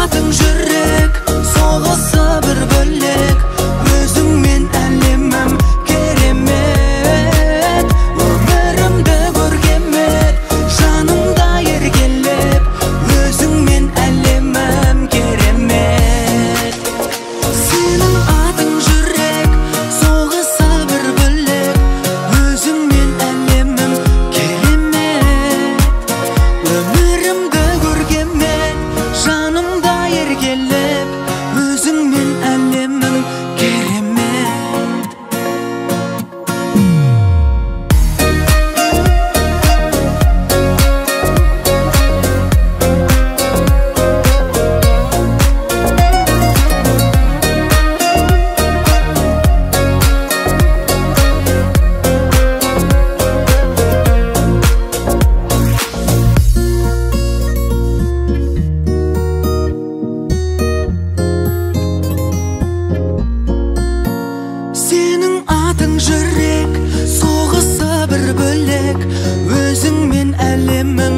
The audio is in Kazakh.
atың жүрек соғысы бір бөлек өзіңмен әлемім керемет өмірімді көркемет жанымда еркелеп өзіңмен әлемім керемет сенің атың жүрек соғысы бір бөлек өзіңмен әлемім керемет өмірімді көркемет жанымда еркелеп өзіңмен әлемім керемет сенің атың жүрек соғысы бір бөлек өзіңмен әлемім